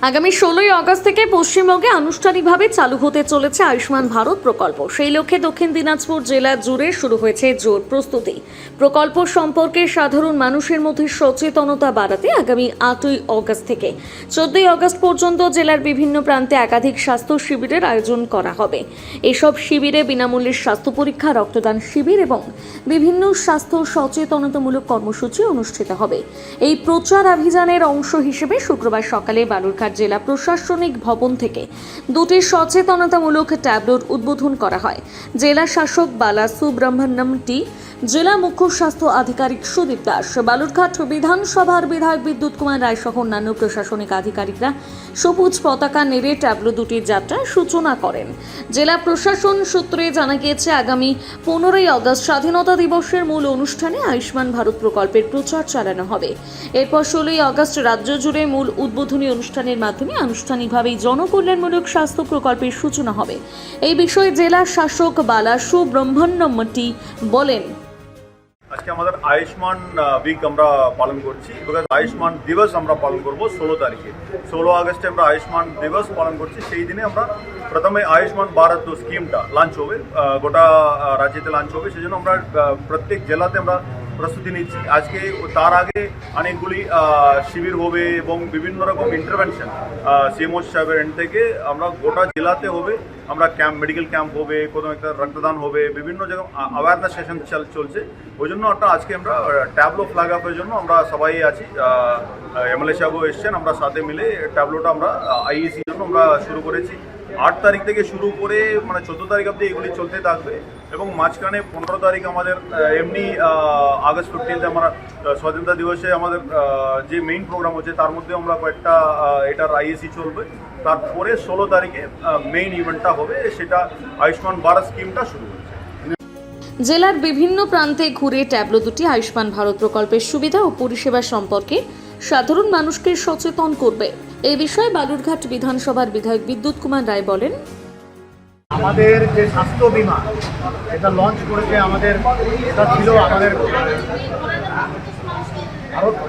আগামী 16ই আগস্ট থেকে পশ্চিমবঙ্গে আনুষ্ঠানিকভাবে চালু হতে চলেছে আয়ুষ্মান ভারত প্রকল্প। সেই লক্ষ্যে দক্ষিণ দিনাজপুর জেলা জুড়ে শুরু হয়েছে জোর প্রস্তুতি। প্রকল্প সম্পর্কে সাধারণ মানুষের মধ্যে সচেতনতা বাড়াতে আগামী 8ই আগস্ট থেকে 14ই আগস্ট পর্যন্ত জেলার বিভিন্ন প্রান্তে একাধিক স্বাস্থ্য শিবিরের আয়োজন করা হবে। এসব শিবিরে বিনামূল্যে স্বাস্থ্য পরীক্ষা, রক্তদান শিবির এবং বিভিন্ন স্বাস্থ্য সচেতনতামূলক কর্মসূচি অনুষ্ঠিত হবে। এই প্রচার অভিযানের অংশ হিসেবে শুক্রবার সকালে বালুরঘাট জেলা প্রশাসনিক ভবন থেকে দুটি সচেতনতামূলক ট্যাবলোর উদ্বোধন করা হয়। জেলা শাসক বালা সুব্রহ্মণ্যম টি, জেলা মুখ্য স্বাস্থ্য আধিকারিক সুদীপ দাস, বালুরঘাট বিধানসভার বিধায়ক বিদ্যুৎ কুমার রায় সহ অন্যান্য প্রশাসনিক আধিকারিকরা সবুজ পতাকা নেড়ে ট্যাবলো দুটির যাত্রার সূচনা করেন। জেলা প্রশাসন সূত্রে জানা গিয়েছে, আগামী 15ই আগস্ট স্বাধীনতা দিবসের মূল অনুষ্ঠানে আয়ুষ্মান ভারত প্রকল্পের প্রচার চালানো হবে। এরপর 16ই আগস্ট রাজ্য জুড়ে মূল উদ্বোধনী অনুষ্ঠানের মাধ্যমে আনুষ্ঠানিকভাবে জনকল্যাণমূলক স্বাস্থ্য প্রকল্পের সূচনা হবে। এই বিষয়ে জেলা শাসক বালা সুব্রহ্মণ্যম টি বলেন, আজকে আমাদের আয়ুষ্মান উইক আমরা পালন করছি, বিকজ আয়ুষ্মান দিবস আমরা পালন করব 16 তারিখে। 16 আগস্টে আমরা আয়ুষ্মান দিবস পালন করছি। সেই দিনে আমরা প্রথমে আয়ুষ্মান ভারত স্কিমটা লঞ্চ হবে, গোটা রাজ্যেতে লঞ্চ হবে। সেই জন্য আমরা প্রত্যেক জেলাতে আমরা প্রস্তুতি নিচ্ছি। আজকে তার আগে অনেকগুলি শিবির হবে এবং বিভিন্ন রকম ইন্টারভেনশন সিএমও সাহেবের এন্ড থেকে আমরা গোটা জেলাতে হবে। আমরা ক্যাম্প, মেডিকেল ক্যাম্প হবে, কোনো একটা রক্তদান হবে, বিভিন্ন জায়গায় অ্যাওয়ারনেস সেশন চলছে। ওই জন্য আজকে আমরা ট্যাবলো ফ্ল্যাগ আপের জন্য আমরা সবাই আছি। এমএলএ সাহেবও এসছেন, আমরা সাথে মিলে ট্যাবলোটা আমরা আইইসির জন্য আমরা শুরু করেছি। 8 তারিখ থেকে শুরু করে 14 তারিখ অবধি এগুলি চলতে থাকবে এবং মাঝখানে 15 তারিখ আমাদের এমনি আগস্ট 15 আমরা স্বাধীনতা দিবসে আমাদের যে মেইন প্রোগ্রাম হচ্ছে তার মধ্যে আমরা কয়েকটা এটার আইএসি চলবে। তারপরে 16 তারিখে মেইন ইভেন্টটা হবে, সেটা আয়ুষ্মান ভারত স্কিমটা শুরু হচ্ছে। জেলার বিভিন্ন প্রান্তে ঘুরে ট্যাবলো দুটি আয়ুষ্মান ভারত প্রকল্পের সুবিধা ও পরিষেবা সম্পর্কে সাধারণ মানুষকে সচেতন করবে। এই বিষয়ে বালুরঘাট বিধানসভার বিধায়ক বিদ্যুৎ কুমার রায় বলেন, আমাদের যে স্বাস্থ্য বীমা এটা লঞ্চ করেছে আমাদের, এটা ছিল আমাদের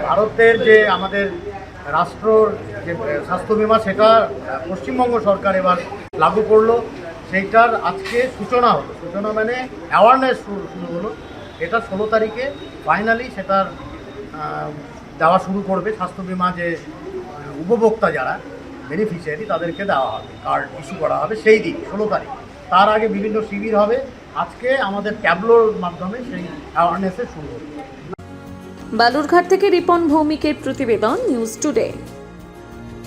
ভারতের যে আমাদের রাষ্ট্রর যে স্বাস্থ্য বীমা, সেটা পশ্চিমবঙ্গ সরকার এবার লাগু করলো। সেইটার আজকে সূচনা হলো, সূচনা মানে অ্যাওয়ারনেস শুরু হলো। এটা 16 তারিখে ফাইনালি সেটার দেওয়া শুরু করবে। স্বাস্থ্য বীমা যে উপভোক্তা যারা বেনিফিশিয়ারি তাদেরকে দেওয়া হবে, কার্ড ইস্যু করা হবে সেই দিন 16 তারিখ। তার আগে বিভিন্ন শিবির হবে। আজকে আমাদের ট্যাবলোর মাধ্যমে সেই অ্যাওয়ারনেসে শুরু হবে। বালুরঘাট থেকে রিপন ভৌমিকের প্রতিবেদন, নিউজ টুডে।